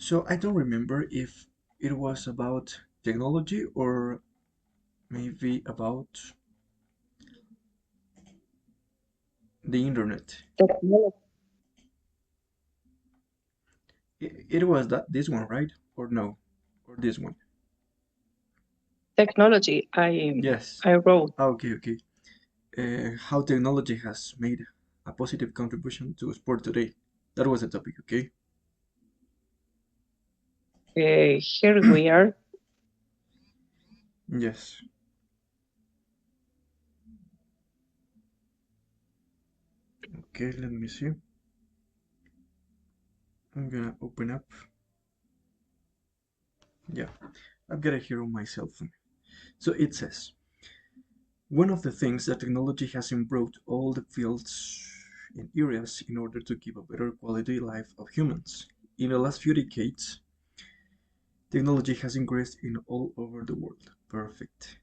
So I don't remember if it was about technology or maybe about the internet. Technology. It was this one, right? Or no? Or this one? Technology. I Yes. I wrote. Okay, okay. How technology has made a positive contribution to sport today. That was the topic, okay? Here we are. Yes. Okay, let me see. I'm gonna open up. Yeah, I've got it here on my cell phone. So it says, one of the things that technology has improved all the fields and areas in order to keep a better quality life of humans. In the last few decades, technology has increased in all over the world. Perfect.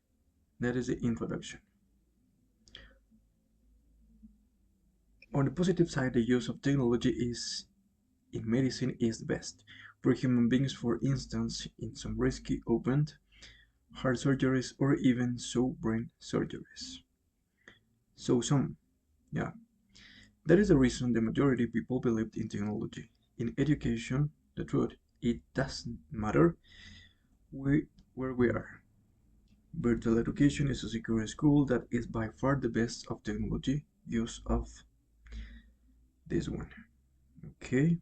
That is the introduction. On the positive side, the use of technology is in medicine is the best. For human beings, for instance, in some risky opened heart surgeries or even so brain surgeries. So some, yeah. That is the reason the majority of people believed in technology. In education, the truth, it doesn't matter we, where we are. Virtual education is a secure school that is by far the best of technology use of this one. Okay,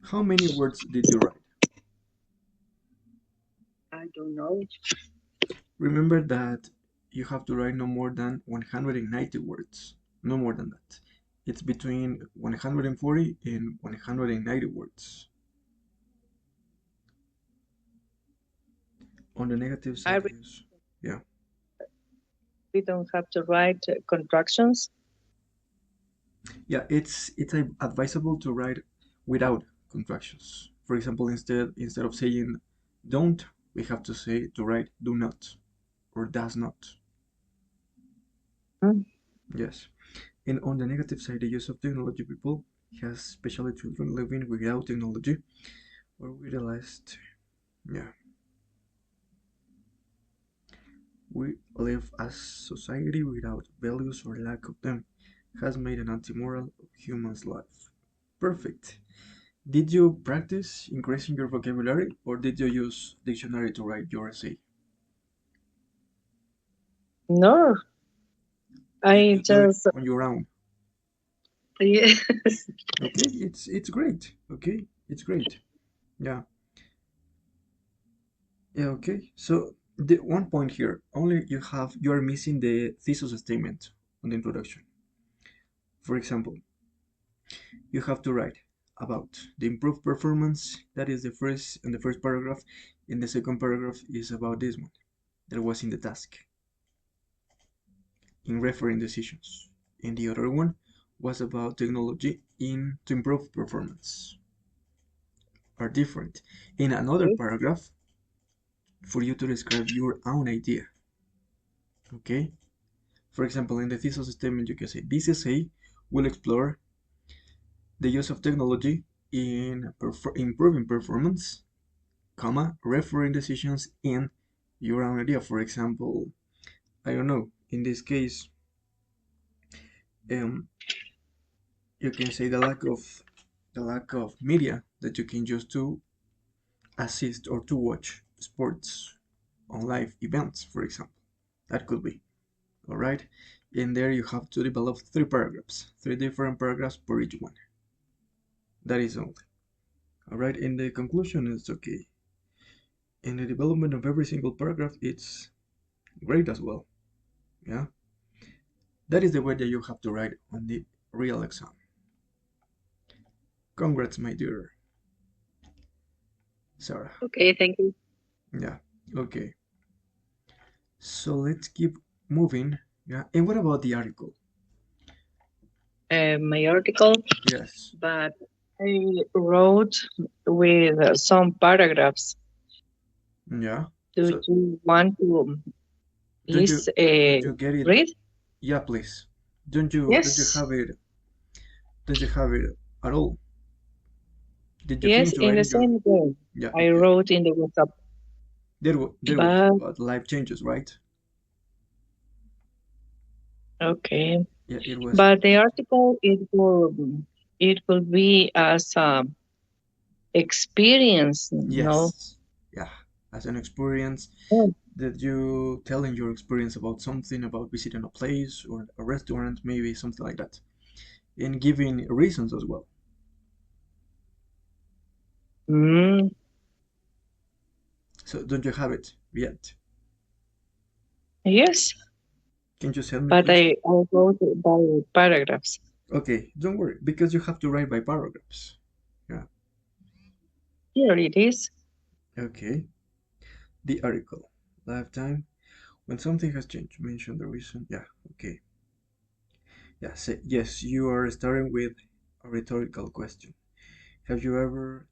how many words did you write? I don't know. Remember that you have to write no more than 190 words, no more than that. It's between 140 and 190 words. On the negative I side, re- use, yeah. we don't have to write contractions. Yeah, it's advisable to write without contractions. For example, instead of saying don't, we have to say to write do not or does not. Mm. Yes. And on the negative side, the use of technology people has especially children living without technology or we realized, yeah, we live as society without values or lack of them has made an anti-moral of human's life. Perfect. Did you practice increasing your vocabulary or did you use dictionary to write your essay? No, You I just do it just on your own. yes. Okay, it's great. Okay, it's great. Yeah. Yeah, okay. So the one point here, only you are missing the thesis statement on the introduction. For example, you have to write about the improved performance. That is the first in the first paragraph. In the second paragraph is about this one that was in the task in referring decisions. And the other one was about technology in to improve performance. Are different. In another paragraph, for you to describe your own idea. Okay? For example, in the thesis statement, you can say this essay will explore the use of technology in improving performance, comma, referring decisions in your own idea. For example, I don't know. In this case, um, you can say the lack of media that you can use to assist or to watch sports on live events, for example. That could be. All right. In there, you have to develop three paragraphs, three different paragraphs per each one. That is all. All right. In the conclusion, it's okay. In the development of every single paragraph, it's great as well. Yeah. That is the way that you have to write on the real exam. Congrats, my dear Sarah. Okay, thank you. Yeah. Okay. So let's keep moving. Yeah. And what about the article? My article, Yes. but I wrote with some paragraphs. Yeah. Do So you want to don't you list don't you get it? read? Yeah, please. Don't you Yes. have it Did you have it at all? Did you Yes, finish in the writing your? same way. Yeah, I okay. wrote in the WhatsApp, There was, but but life changes, right? okay. Yeah, it was. But the article it will be as experience, no? Yes, yeah, as an experience. Oh, Did you telling your experience about something about visiting a place or a restaurant, maybe something like that, and giving reasons as well. mm, So don't you have it yet? yes, Can you send me, but please? I wrote it by paragraphs. Okay, don't worry, because you have to write by paragraphs. Yeah. Here it is. Okay. The article. Lifetime. When something has changed, mention the reason. Yeah. Okay. Yeah. Say, yes, you are starting with a rhetorical question. Have you ever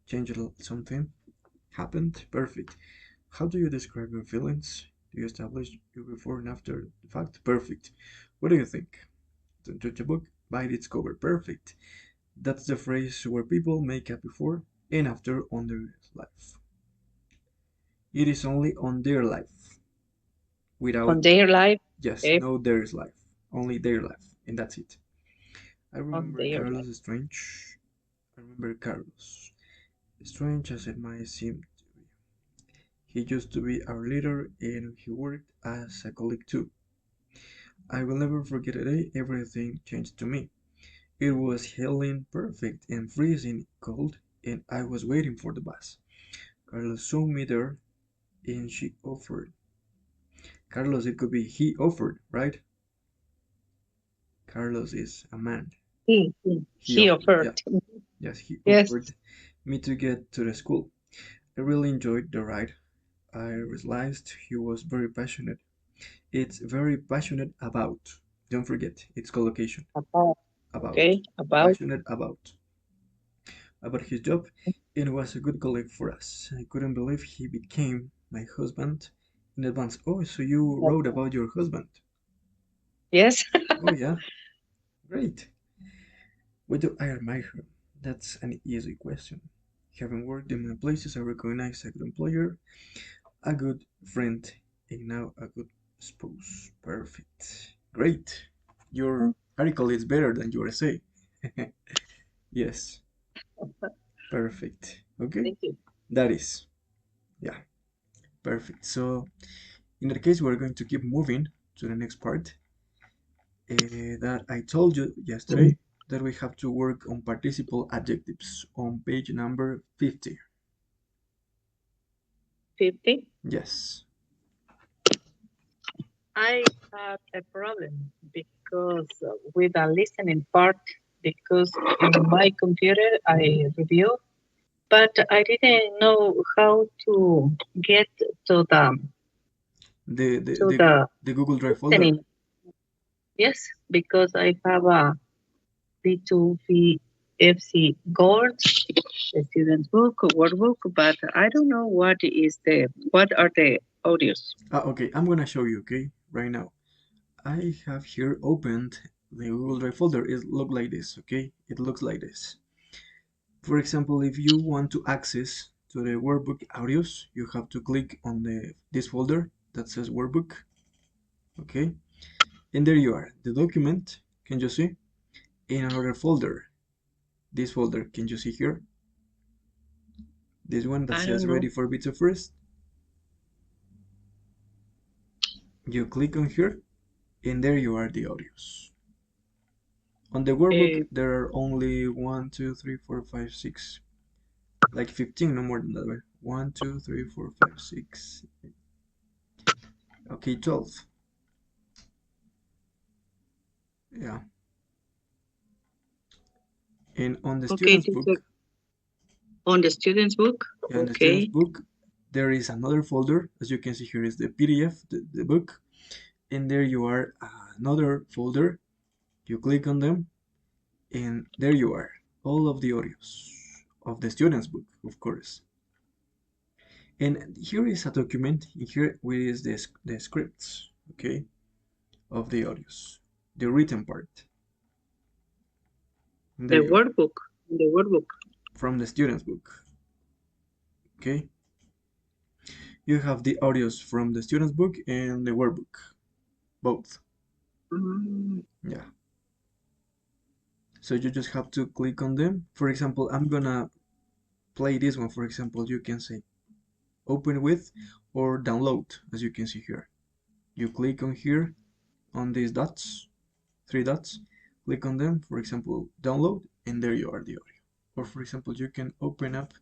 changed something? Happened? Perfect. How do you describe your feelings? Do you establish you before and after the fact? Perfect. What do you think? Don't judge a book by its cover. Perfect. That's the phrase where people make a before and after on their life. It is only on their life. On Without, their life, yes, okay, no theirs life. Only their life. And that's it. I on remember their life. Carlos Strange. I remember Carlos. Strange as it might seem to be. He used to be our leader and he worked as a colleague too. I will never forget a day everything changed to me. It was hailing perfect and freezing cold, and I was waiting for the bus. Carlos saw me there, and she offered. Carlos, it could be he offered, right? Carlos is a man. He He offered, offered. yeah, yes, he Yes, offered me to get to the school. I really enjoyed the ride. I realized he was very passionate. It's very passionate about. Don't forget, it's collocation. about, About. okay, about. Passionate about his job and was a good colleague for us. I couldn't believe he became my husband in advance. Oh, so you wrote about your husband? Yes, Oh, yeah, great. Why do I admire him? That's an easy question. Having worked in many places, I recognize a good employer, a good friend, and now a good spouse. Perfect. Great. Your article is better than your essay. Yes, perfect. Okay, thank you. that is. Yeah, perfect. So in that case, we're going to keep moving to the next part that I told you yesterday that we have to work on participle adjectives on page number 50. 50. Yes. I had a problem because with the listening part, because in my computer I review, but I didn't know how to get to the The, the, to the, the the Google Drive folder. listening. Yes, because I have a B2VFC Gold, a student's book, workbook, but I don't know what are the audios. Okay, I'm gonna show you, okay, right now. I have here opened the Google Drive folder. It look like this, okay? It looks like this. For example, if you want to access to the workbook audios, you have to click on this folder that says workbook, okay? And there you are, the document, can you see? In another folder, this folder, can you see here? This one that I says don't ready know. for beta first. You click on here, and there you are the audios. On the workbook, Uh, there are only 1, 2, 3, 4, 5, 6, like 15, no more than that way. 1, 2, 3, 4, 5, 6, okay, 12. Yeah. And on the okay, student's teacher. book, On the student's book. yeah, in the student's Okay. book, there is another folder. As you can see here is the PDF, the book. And there you are, another folder. You click on them, and there you are. All of the audios of the student's book, of course. And here is a document. Here is the scripts, okay, of the audios, the written part. The workbook. The workbook. From the student's book. Okay. You have the audios from the student's book and the workbook. Both. Yeah. So you just have to click on them. For example, I'm gonna play this one. For example, you can say open with or download, as you can see here. You click on here on these dots, 3 dots, click on them, for example, download, and there you are, the audio. Or for example, you can open up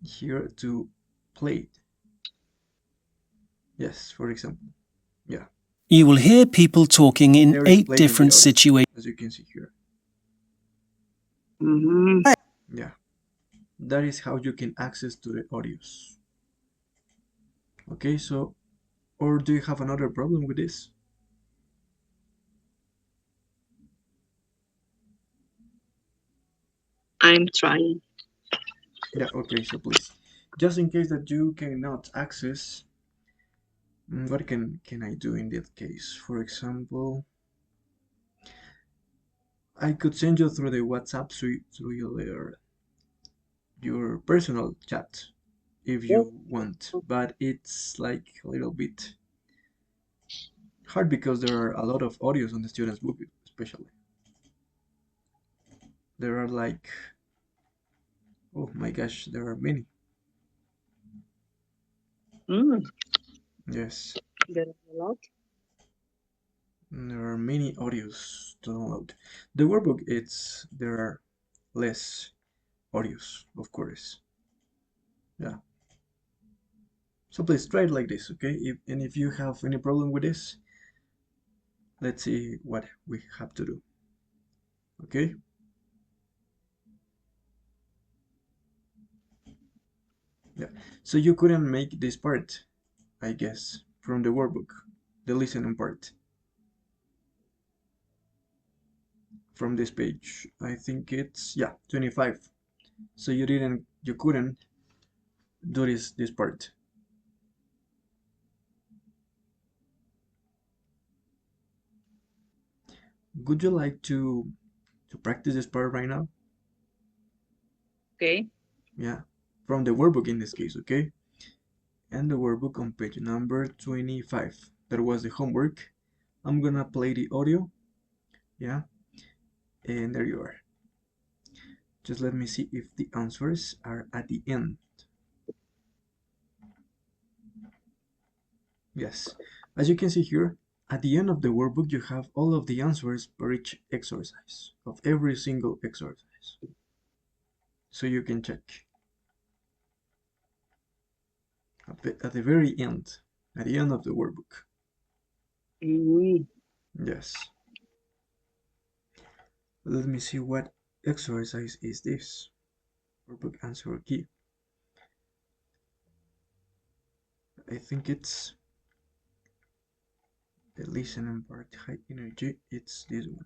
here to play it. Yes, for example. Yeah. You will hear people talking in 8 different situations. As you can see here. Mm-hmm. Yeah. That is how you can access to the audios. Okay, so, or do you have another problem with this? I'm trying. Yeah, okay, so please, just in case that you cannot access, what can I do in that case? For example, I could send you through the WhatsApp through your personal chat if you want, but it's like a little bit hard because there are a lot of audios on the student's book, especially. There are like, oh my gosh, there are many. Yes. There are a lot. There are many audios to download. The workbook, there are less audios, of course. Yeah. So please try it like this, okay? If you have any problem with this, let's see what we have to do. Okay? Yeah. So you couldn't make this part, I guess, from the workbook, the listening part. From this page, I think it's, yeah, 25. So you couldn't do this part. Would you like to practice this part right now? Okay. Yeah, from the workbook in this case, okay? And the workbook on page number 25. That was the homework. I'm gonna play the audio. Yeah, and there you are. Just let me see if the answers are at the end. Yes, as you can see here, at the end of the workbook you have all of the answers for each exercise, of every single exercise. So you can check. At the very end, at the end of the workbook. Yes. Let me see what exercise is this. Workbook answer key. I think it's the listening part, high energy. It's this one.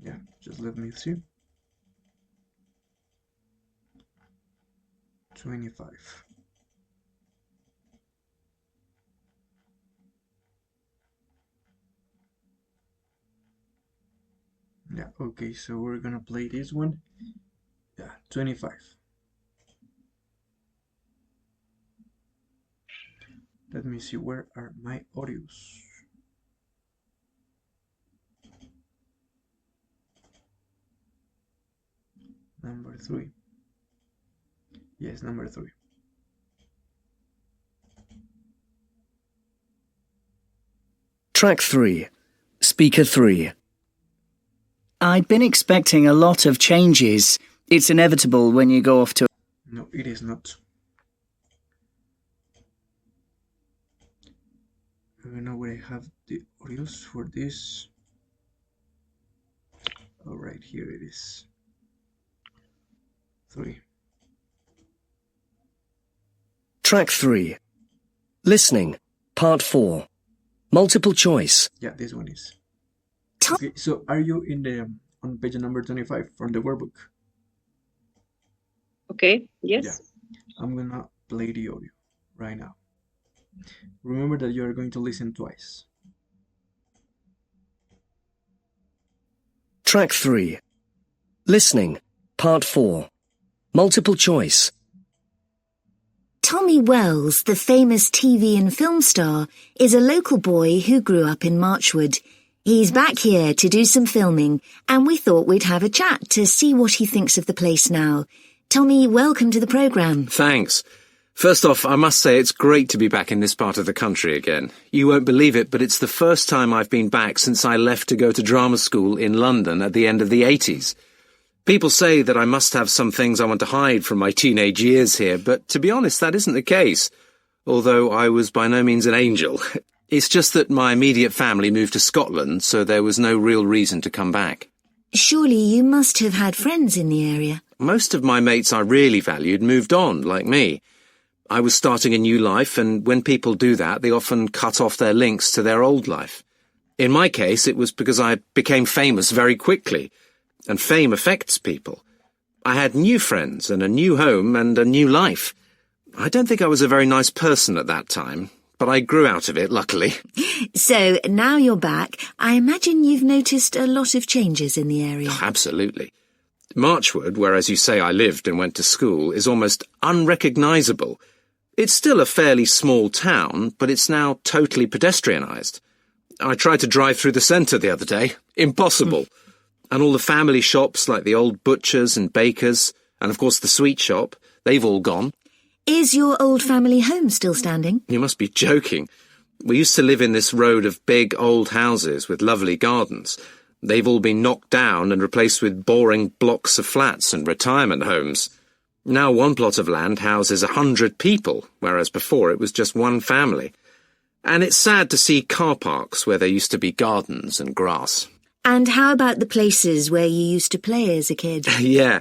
Yeah, just let me see. 25. Yeah, okay, so we're gonna play this one. Yeah, 25. Let me see, where are my audios? Number 3. Yes, number 3. Track 3. Speaker 3. I'd been expecting a lot of changes. It's inevitable when you go off to... No, it is not. I don't know where I have the audios for this. Alright, here it is. 3. Track 3. Listening. Part 4. Multiple choice. Yeah, this one is. Okay, so are you on page number 25 from the workbook? Okay, yes. Yeah, I'm gonna play the audio right now. Remember that you are going to listen twice. Track 3. Listening, Part 4. Multiple choice. Tommy Wells, the famous TV and film star, is a local boy who grew up in Marchwood. He's back here to do some filming, and we thought we'd have a chat to see what he thinks of the place now. Tommy, welcome to the programme. Thanks. First off, I must say it's great to be back in this part of the country again. You won't believe it, but it's the first time I've been back since I left to go to drama school in London at the end of the 80s. People say that I must have some things I want to hide from my teenage years here, but to be honest, that isn't the case. Although I was by no means an angel. It's just that my immediate family moved to Scotland, so there was no real reason to come back. Surely you must have had friends in the area. Most of my mates I really valued moved on, like me. I was starting a new life, and when people do that, they often cut off their links to their old life. In my case, it was because I became famous very quickly, and fame affects people. I had new friends and a new home and a new life. I don't think I was a very nice person at that time, but I grew out of it, luckily. So, now you're back, I imagine you've noticed a lot of changes in the area. Oh, absolutely. Marchwood, where as you say I lived and went to school, is almost unrecognisable. It's still a fairly small town, but it's now totally pedestrianised. I tried to drive through the centre the other day. Impossible. And all the family shops like the old butchers and bakers, and of course the sweet shop, they've all gone. Is your old family home still standing? You must be joking. We used to live in this road of big old houses with lovely gardens. They've all been knocked down and replaced with boring blocks of flats and retirement homes. Now one plot of land houses 100 people, whereas before it was just one family. And it's sad to see car parks where there used to be gardens and grass. And how about the places where you used to play as a kid? Yeah,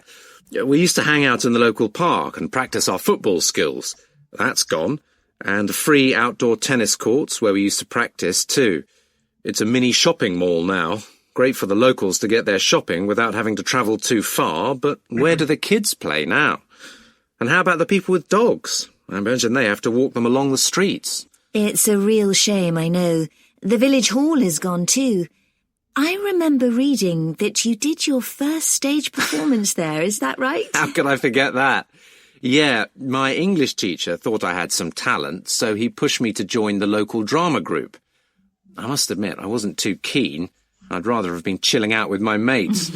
we used to hang out in the local park and practice our football skills. That's gone. And free outdoor tennis courts where we used to practice too. It's a mini shopping mall now. Great for the locals to get their shopping without having to travel too far, but where do the kids play now? And how about the people with dogs? I imagine they have to walk them along the streets. It's a real shame, I know. The village hall is gone too. I remember reading that you did your first stage performance there, is that right? How could I forget that? Yeah, my English teacher thought I had some talent, so he pushed me to join the local drama group. I must admit, I wasn't too keen. I'd rather have been chilling out with my mates.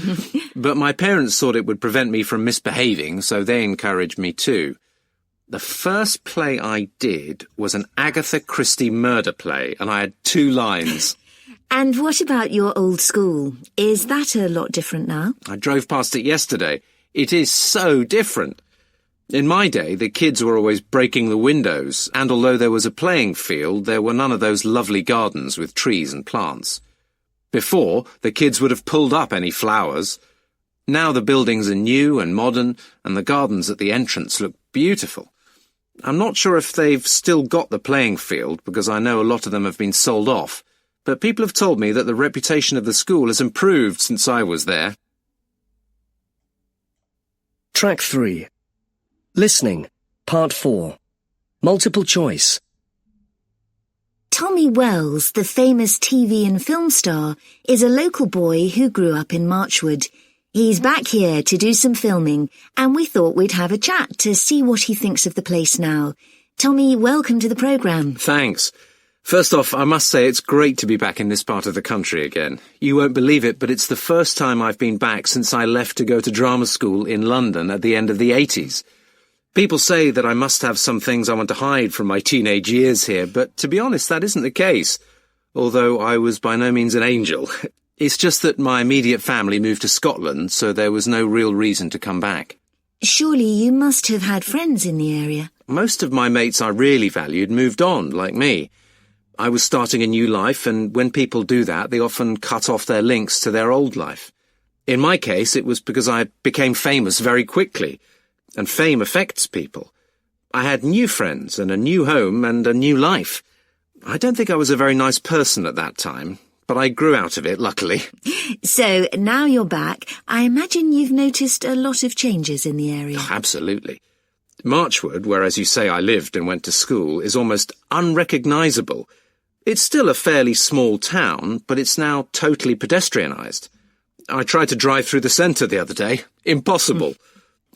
But my parents thought it would prevent me from misbehaving, so they encouraged me too. The first play I did was an Agatha Christie murder play, and I had 2 lines. And what about your old school? Is that a lot different now? I drove past it yesterday. It is so different. In my day, the kids were always breaking the windows, and although there was a playing field, there were none of those lovely gardens with trees and plants. Before, the kids would have pulled up any flowers. Now the buildings are new and modern, and the gardens at the entrance look beautiful. I'm not sure if they've still got the playing field, because I know a lot of them have been sold off, but people have told me that the reputation of the school has improved since I was there. Track 3. Listening, Part 4. Multiple choice. Tommy Wells, the famous TV and film star, is a local boy who grew up in Marchwood. He's back here to do some filming, and we thought we'd have a chat to see what he thinks of the place now. Tommy, welcome to the programme. Thanks. First off, I must say it's great to be back in this part of the country again. You won't believe it, but it's the first time I've been back since I left to go to drama school in London at the end of the 80s. People say that I must have some things I want to hide from my teenage years here, but to be honest, that isn't the case. Although I was by no means an angel. It's just that my immediate family moved to Scotland, so there was no real reason to come back. Surely you must have had friends in the area. Most of my mates I really valued moved on, like me. I was starting a new life, and when people do that, they often cut off their links to their old life. In my case, it was because I became famous very quickly. And fame affects people. I had new friends and a new home and a new life. I don't think I was a very nice person at that time, but I grew out of it, luckily. So, now you're back, I imagine you've noticed a lot of changes in the area. Oh, absolutely. Marchwood, where as you say I lived and went to school, is almost unrecognisable. It's still a fairly small town, but it's now totally pedestrianised. I tried to drive through the centre the other day. Impossible.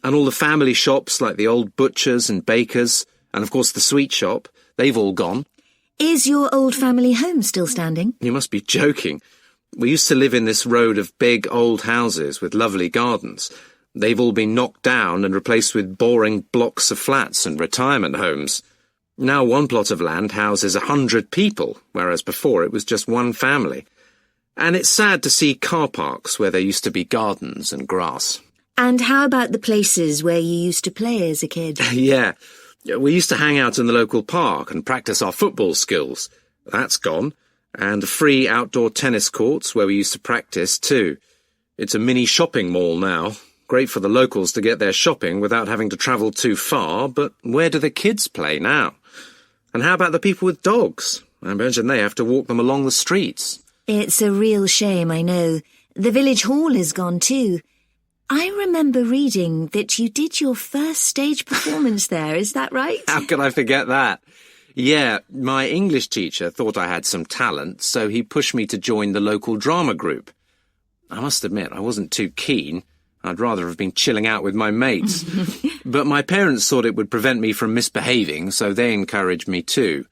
And all the family shops like the old butchers and bakers, and of course the sweet shop, they've all gone. Is your old family home still standing? You must be joking. We used to live in this road of big old houses with lovely gardens. They've all been knocked down and replaced with boring blocks of flats and retirement homes. Now one plot of land houses 100 people, whereas before it was just one family. And it's sad to see car parks where there used to be gardens and grass. And how about the places where you used to play as a kid? Yeah, we used to hang out in the local park and practice our football skills. That's gone. And free outdoor tennis courts where we used to practice too. It's a mini shopping mall now. Great for the locals to get their shopping without having to travel too far, but where do the kids play now? And how about the people with dogs? I imagine they have to walk them along the streets. It's a real shame, I know. The village hall is gone too. I remember reading that you did your first stage performance there, is that right? How could I forget that? Yeah, my English teacher thought I had some talent, so he pushed me to join the local drama group. I must admit, I wasn't too keen. I'd rather have been chilling out with my mates. But my parents thought it would prevent me from misbehaving, so they encouraged me too.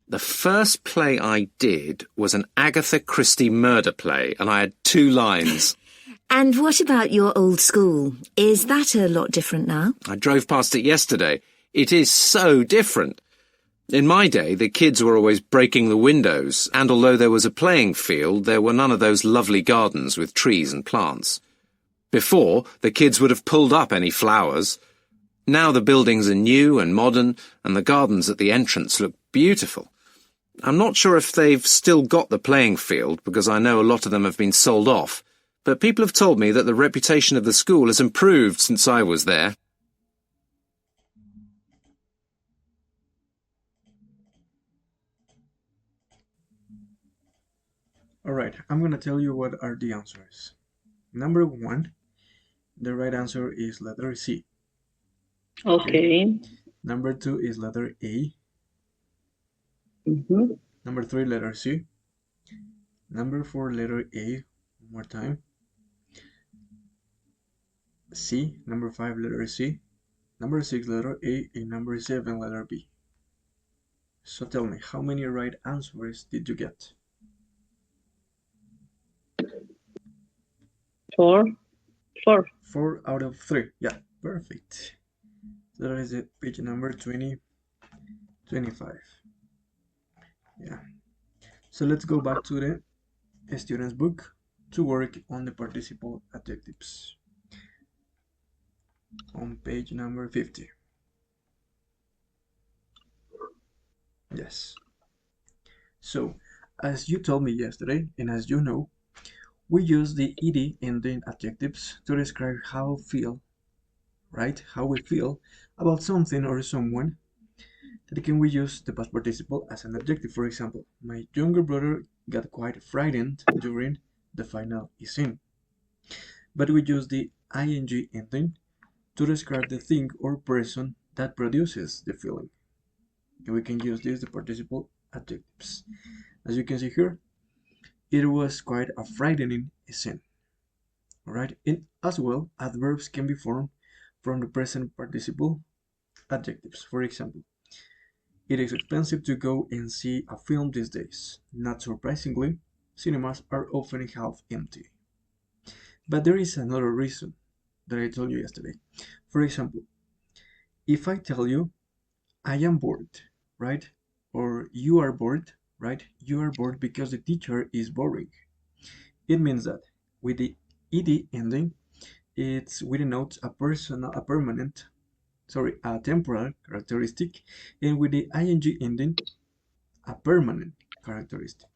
The first play I did was an Agatha Christie murder play, and I had 2 lines. And what about your old school? Is that a lot different now? I drove past it yesterday. It is so different. In my day, the kids were always breaking the windows, and although there was a playing field, there were none of those lovely gardens with trees and plants. Before, the kids would have pulled up any flowers. Now the buildings are new and modern, and the gardens at the entrance look beautiful. I'm not sure if they've still got the playing field, because I know a lot of them have been sold off, but people have told me that the reputation of the school has improved since I was there. Alright, I'm gonna tell you what are the answers. Number 1, the right answer is letter C. Okay. Number 2 is letter A. Mhm. Number 3, letter C. Number 4, letter A. One more time. C. Number 5, letter C. Number 6, letter A. And number 7, letter B. So tell me, how many right answers did you get? 4. 4. 4 out of 3. Yeah, perfect. So that is it, page number 25. Yeah. So let's go back to the student's book to work on the participle adjectives. On page number 50. Yes. So, as you told me yesterday, and as you know, we use the ed ending adjectives to describe how we feel, right? How we feel about something or someone. That can we use the past participle as an adjective. For example, my younger brother got quite frightened during the final scene. But we use the ing ending to describe the thing or person that produces the feeling. And we can use this, the participle adjectives. As you can see here, it was quite a frightening scene. Alright, and as well, adverbs can be formed from the present participle adjectives. For example, it is expensive to go and see a film these days. Not surprisingly, cinemas are often half empty. But there is another reason that I told you yesterday. For example, if I tell you, I am bored, right? Or you are bored, right? You are bored because the teacher is boring. It means that with the ed ending, we denote a temporal characteristic, and with the ing ending, a permanent characteristic.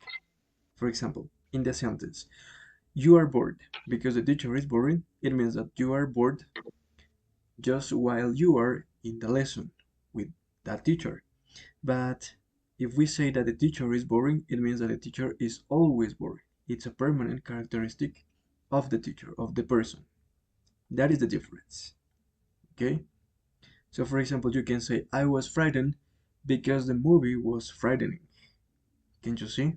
For example, in the sentence, you are bored because the teacher is boring, it means that you are bored just while you are in the lesson with that teacher. But if we say that the teacher is boring, it means that the teacher is always boring. It's a permanent characteristic of the teacher, of the person. That is the difference. Okay? So for example, you can say, I was frightened because the movie was frightening. Can you see?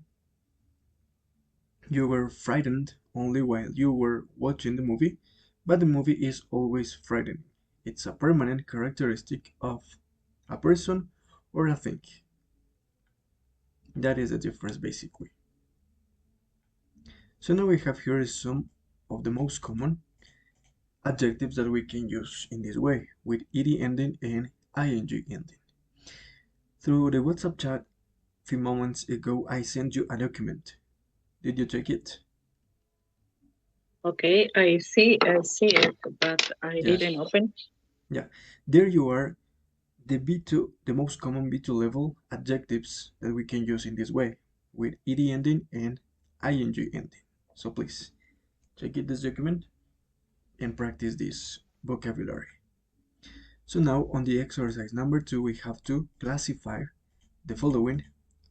You were frightened only while you were watching the movie, but the movie is always frightening. It's a permanent characteristic of a person or a thing. That is the difference basically. So now we have here some of the most common adjectives that we can use in this way with ed ending and ing ending. Through the WhatsApp chat a few moments ago, I sent you a document. Did you check it? Okay, I see it, but I Yes. didn't open. Yeah, there you are. The B2, the most common B2 level adjectives that we can use in this way with ed ending and ing ending. So please check it this document and practice this vocabulary. So now on the exercise number 2, we have to classify the following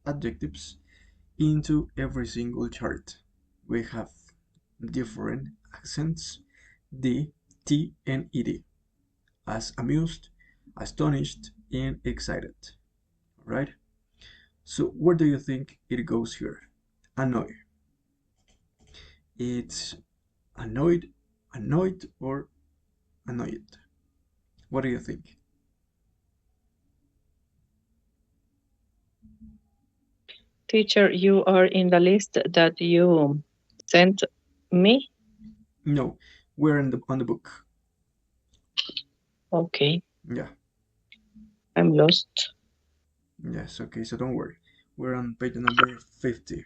adjectives into every single chart. We have different accents, D, T, and ED, as amused, astonished, and excited. Alright? So where do you think it goes here? Annoy. It's annoyed, or annoyed. What do you think? Teacher, you are in the list that you sent me? No, we're on the book. Okay, Yeah. I'm lost. Yes, okay, so don't worry. We're on page number 50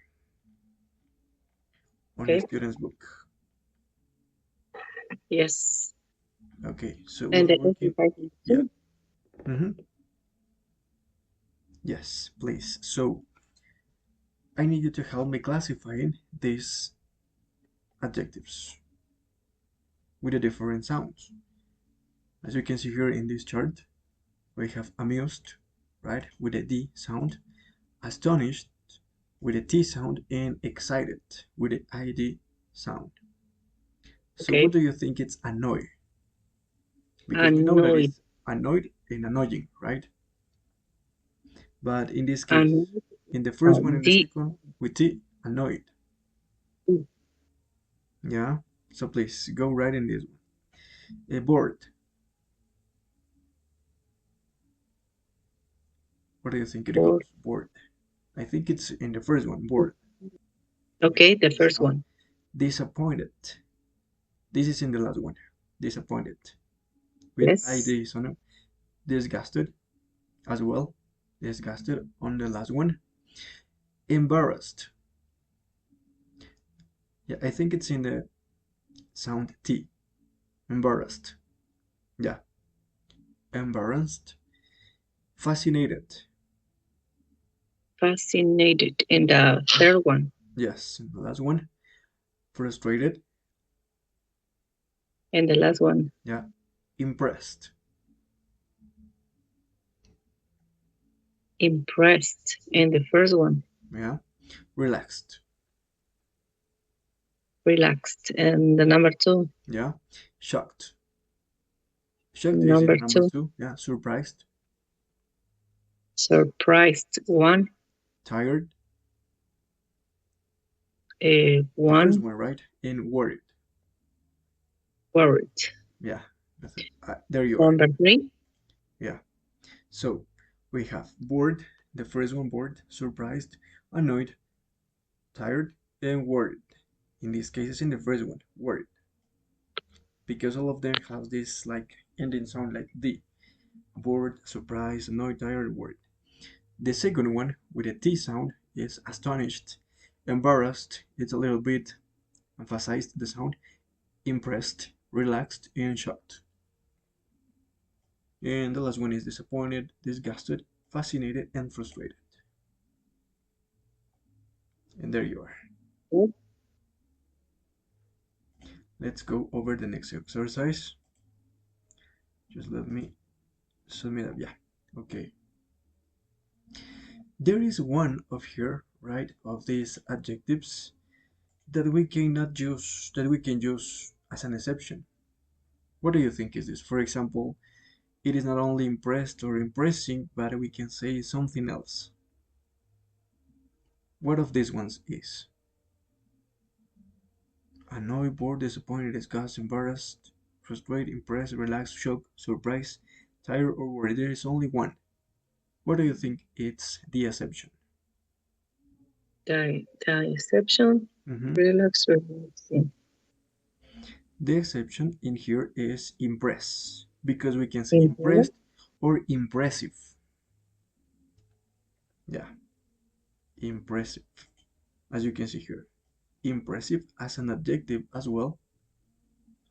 on the Okay. student's book. Yes. Okay, so And we're the working. exercise Yeah. too? Yes, please. So I need you to help me classifying these adjectives with the different sounds. As you can see here in this chart, we have amused, right, with a D sound, astonished with a T sound, and excited with the ID sound. So Okay. what do you think it's annoy? Because we know that Annoyed. it's annoyed and annoying, right? But in this case, Annoyed. in the first one and the D. second, with T, annoyed. Mm. Yeah, so please go right in this one. Bored. What do you think it Bored. goes? Bored. I think it's in the first one, bored. Okay, the first Now, one. disappointed. This is in the last one. Disappointed. With Yes. ID on. Disgusted as well. Disgusted on the last one. Embarrassed. Yeah, I think it's in the sound T. Embarrassed. Yeah. Embarrassed. Fascinated. Fascinated in the third one. Yes, in the last one. Frustrated. And the last one. Yeah. Impressed. Impressed in the first one. Yeah. Relaxed. Relaxed. And the number two. Yeah. Shocked. Shocked Number is in number two. 2. Yeah. Surprised. Surprised. One. Tired. One. The first one, right? And worried. Worried. Yeah. That's it. There you are. Number three. Yeah. So we have bored. The first one, bored, surprised, annoyed, tired, and worried. In these cases, in the first one, worried. Because all of them have this like ending sound like D. Bored, surprised, annoyed, tired, worried. The second one with a T sound is astonished, embarrassed, it's a little bit emphasized the sound, impressed, relaxed, and shocked. And the last one is disappointed, disgusted, fascinated, and frustrated. And there you are. Oh. Let's go over the next exercise. Just let me submit up. Yeah, okay. There is one of here, right, of these adjectives that we cannot use, that we can use as an exception. What do you think is this? For example, it is not only impressed or impressing, but we can say something else. What of these ones is? Annoyed, bored, disappointed, disgusted, embarrassed, frustrated, impressed, relaxed, shocked, surprised, tired, or worried. There is only one. What do you think it's the exception? The exception, Mhm. relaxing. The exception in here is impress, because we can say Mhm. impressed or impressive. Yeah, impressive, as you can see here. Impressive as an adjective as well,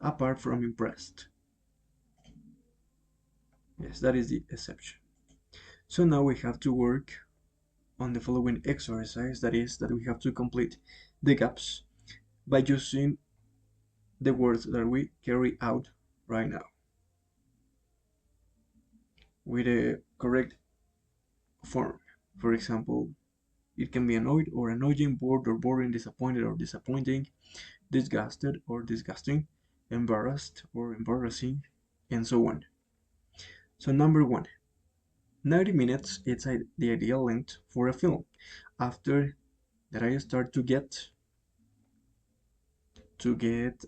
apart from impressed. Yes, that is the exception. So now we have to work on the following exercise, that is, that we have to complete the gaps by using the words that we carry out right now with a correct form. For example, it can be annoyed or annoying, bored or boring, disappointed or disappointing, disgusted or disgusting, embarrassed or embarrassing, and so on. So number one, 90 minutes is the ideal length for a film. After that I start to get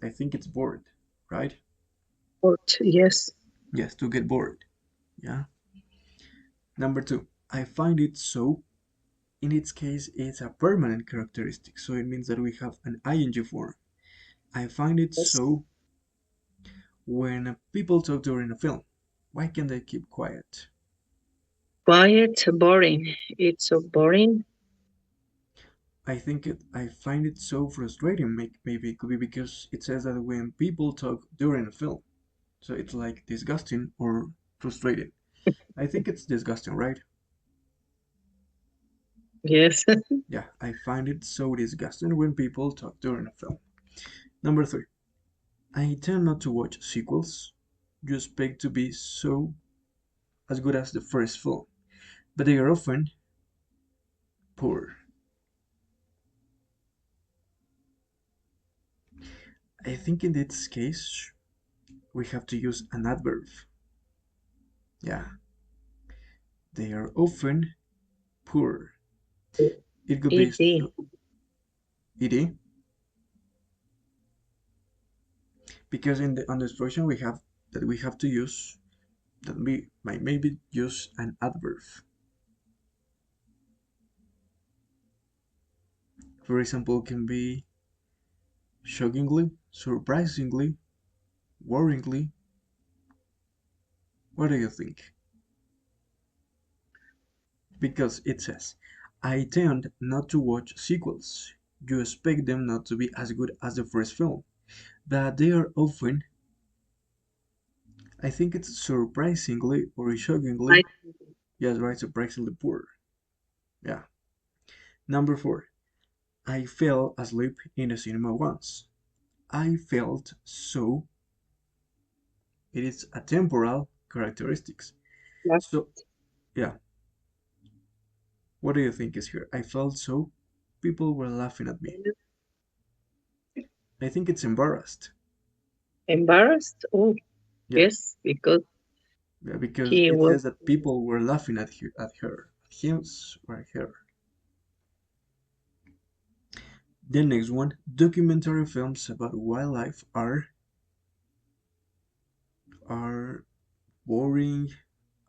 I think it's bored, right? But yes, Yes, to get bored. Yeah. Number two, I find it so. In its case, it's a permanent characteristic, so it means that we have an ing form. I find it yes. so when people talk during a film. Why can't they keep quiet? Quiet, boring. It's so boring. I find it so frustrating. Maybe it could be because it says that when people talk during a film, so it's like disgusting or frustrating. I think it's disgusting, right? Yes. Yeah, I find it so disgusting when people talk during a film. Number three, I tend not to watch sequels. You expect to be so as good as the first film, but they are often poor. I think in this case, we have to use an adverb. Yeah, they are often poor. It could be Easy. ed because in the on the expression we have that we have to use that we might maybe use an adverb. For example, can be shockingly, surprisingly, worryingly. What do you think? Because it says, I tend not to watch sequels. You expect them not to be as good as the first film, but they are often, I think it's surprisingly or I shockingly, yes, right, surprisingly poor. Yeah. Number four, I fell asleep in the cinema once. I felt so, it is a temporal characteristics. So, yeah, what do you think is here? I felt so, people were laughing at me. I think it's embarrassed. embarrassed. Oh, Yeah, yes, because yeah, because he it was says that people were laughing at him or at her. The next one, documentary films about wildlife are boring,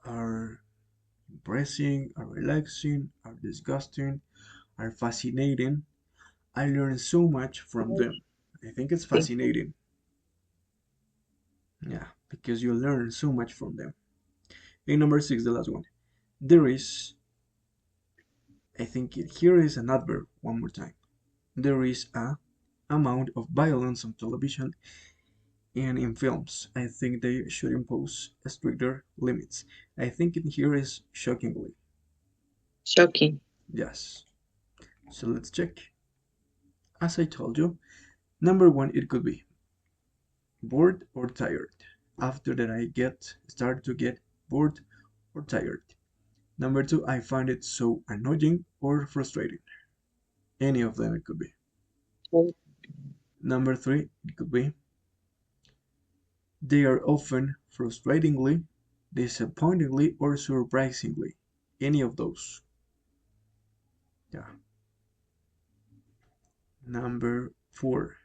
are impressing, are relaxing, are disgusting, are fascinating. I learned so much from them. I think it's fascinating. Yeah, because you learn so much from them. And number six, the last one. There is, I think here is an adverb one more time. There is a amount of violence on television and in films. I think they should impose stricter limits. I think in here is shockingly. shocking. Yes. So let's check. As I told you, number one, it could be bored or tired. After that, I start to get bored or tired. Number two, I find it so annoying or frustrating. Any of them it could be. Oh, Number three, it could be they are often frustratingly, disappointingly, or surprisingly. Any of those. Yeah. Number four.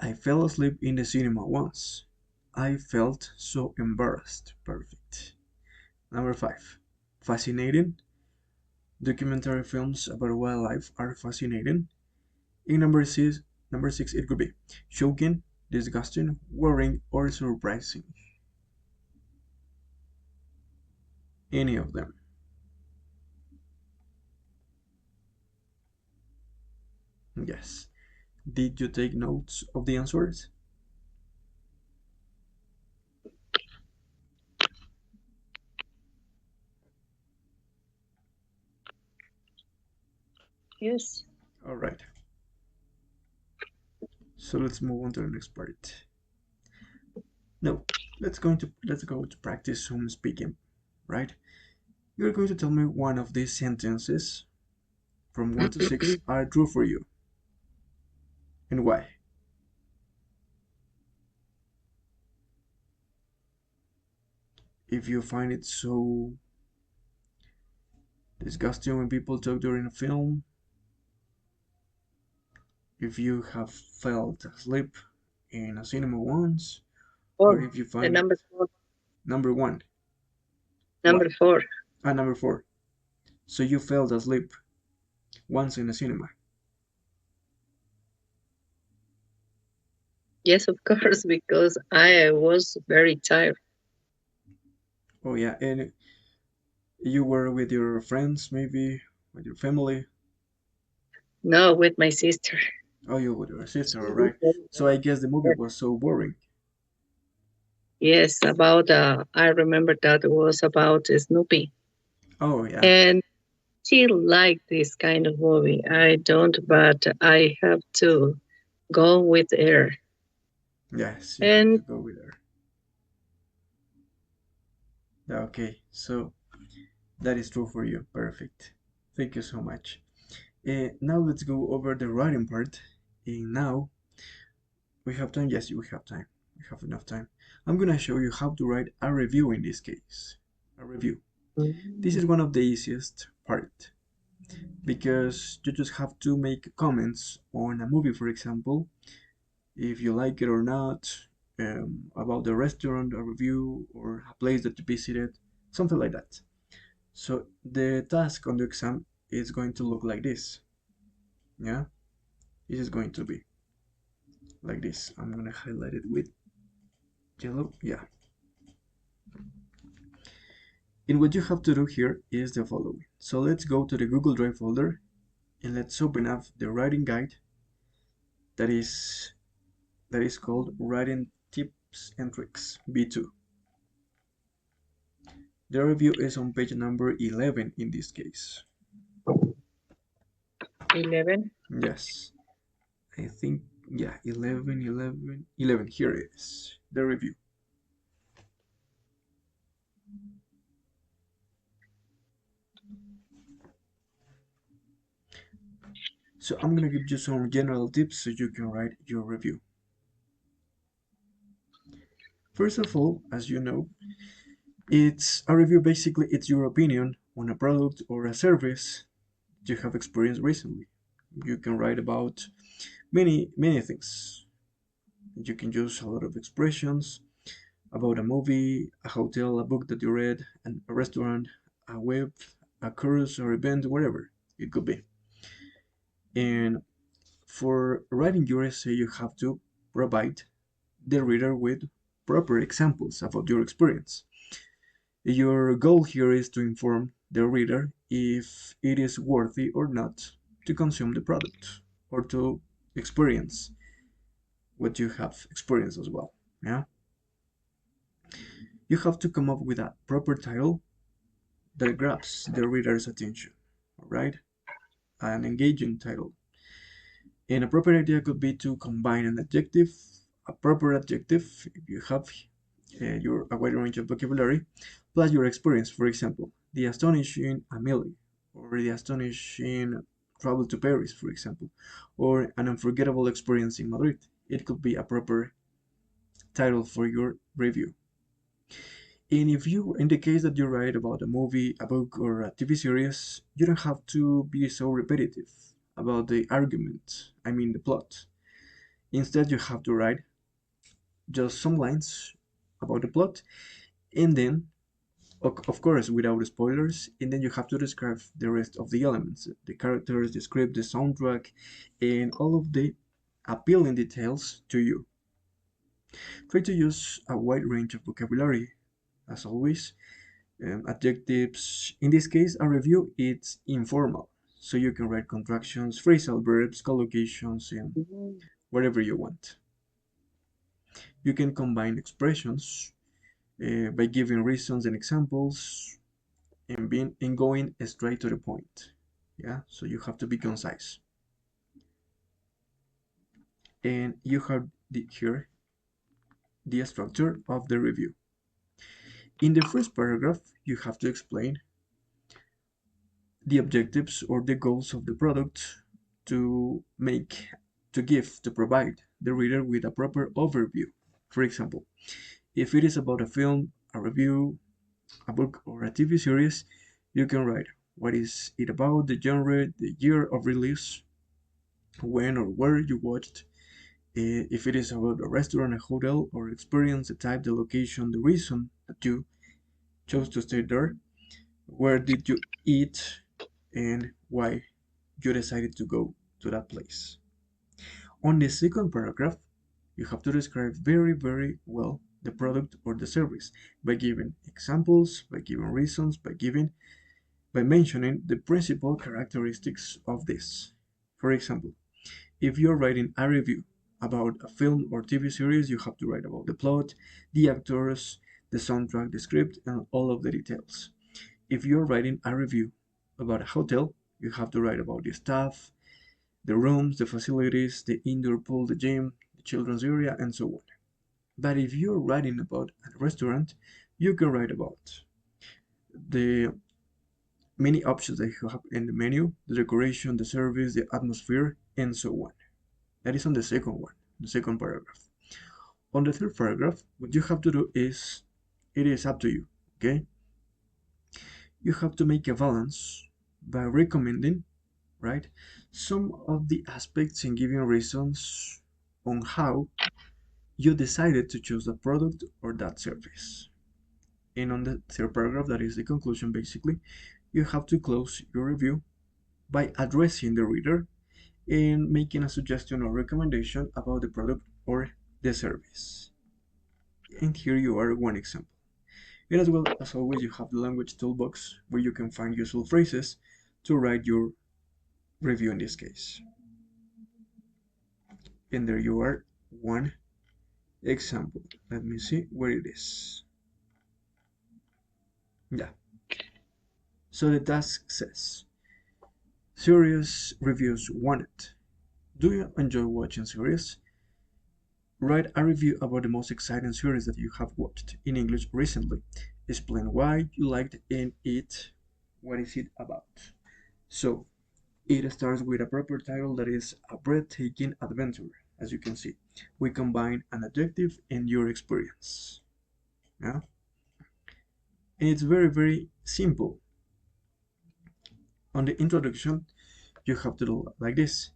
I fell asleep in the cinema once. I felt so embarrassed. Perfect. Number 5. Fascinating. Documentary films about wildlife are fascinating. In number six, it could be shocking, disgusting, worrying, or surprising. Any of them. Yes. Did you take notes of the answers? Yes. All right. So let's move on to the next part. No, let's go to practice some speaking, right? You're going to tell me one of these sentences from 1 to 6 are true for you and why. If you find it so disgusting when people talk during a film, if you have felt asleep in a cinema once, or Four. if you The find it number four. number 1. Why? Number four. Number 4. So you fell asleep once in a cinema. Yes, of course, because I was very tired. Oh yeah, and you were with your friends, maybe with your family. No, with my sister. Oh, you with your sister, all right. So I guess the movie was so boring. Yes, about I remember that it was about Snoopy, Oh yeah, and she liked this kind of movie. I don't, but I have to go with her. yes, you have to And go with her. Okay, so that is true for you. Perfect. Thank you so much. Now let's go over the writing part. And now we have time. Yes, we have time. We have enough time. I'm gonna show you how to write a review in this case. A review. This is one of the easiest part because you just have to make comments on a movie, for example, if you like it or not, about the restaurant, a review, or a place that you visited, something like that. So the task on the exam is going to look like this. Yeah, this is going to be like this. I'm gonna highlight it with yellow. Yeah. And what you have to do here is the following. So let's go to the Google Drive folder and let's open up the writing guide that is called Writing Tips and Tricks B2. The review is on page number 11 in this case. 11. Yes, I think, yeah, 11, 11, 11. Here it is, the review. So I'm gonna give you some general tips so you can write your review. First of all, as you know, it's a review. Basically, it's your opinion on a product or a service you have experienced recently. You can write about many things. You can use a lot of expressions about a movie, a hotel, a book that you read, a restaurant, a web, a course or event, whatever it could be. And for writing your essay, you have to provide the reader with proper examples about your experience. Your goal here is to inform the reader if it is worthy or not to consume the product or to experience what you have experienced as well. Yeah, you have to come up with a proper title that grabs the reader's attention. All right, an engaging title. And a proper idea could be to combine an adjective, a proper adjective, if you have a wide range of vocabulary, plus your experience. For example, the astonishing Amelie, or the astonishing travel to Paris, for example, or an unforgettable experience in Madrid. It could be a proper title for your review. And if you, in the case that you write about a movie, a book, or a TV series, you don't have to be so repetitive about the argument, I mean the plot. Instead, you have to write just some lines about the plot, and then, of course, without spoilers, and then you have to describe the rest of the elements, the characters, the script, the soundtrack, and all of the appealing details to you. Try to use a wide range of vocabulary, as always. Adjectives. In this case, a review it's informal, so you can write contractions, phrasal verbs, collocations, and whatever you want. You can combine expressions by giving reasons and examples, and going straight to the point. Yeah, so you have to be concise. And you have here the structure of the review. In the first paragraph, you have to explain the objectives or the goals of the product to provide the reader with a proper overview. For example, if it is about a film, a review, a book, or a TV series, you can write what is it about, the genre, the year of release, when or where you watched, if it is about a restaurant, a hotel, or experience, the type, the location, the reason that you chose to stay there, where did you eat, and why you decided to go to that place. On the second paragraph, you have to describe very well the product or the service by giving examples, by giving reasons, by mentioning the principal characteristics of this. For example, if you're writing a review about a film or TV series, you have to write about the plot, the actors, the soundtrack, the script, and all of the details. If you're writing a review about a hotel, you have to write about the staff, the rooms, the facilities, the indoor pool, the gym, the children's area, and so on. But if you're writing about a restaurant, you can write about the many options that you have in the menu, the decoration, the service, the atmosphere, and so on. That is on the second one, the second paragraph. On the third paragraph, what you have to do is, it is up to you, okay? You have to make a balance by recommending, right, some of the aspects and giving reasons on how you decided to choose that product or that service. And on the third paragraph, that is the conclusion basically, you have to close your review by addressing the reader and making a suggestion or recommendation about the product or the service. And here you are one example. And as well as always, you have the language toolbox where you can find useful phrases to write your review in this case. And there you are, one example. Let me see where it is. Yeah. So the task says, series reviews wanted. Do you enjoy watching series? Write a review about the most exciting series that you have watched in English recently. Explain why you liked it. What is it about? So, it starts with a proper title that is A Breathtaking Adventure. As you can see, we combine an adjective and your experience. Yeah? And it's very simple. On the introduction, you have to do like this.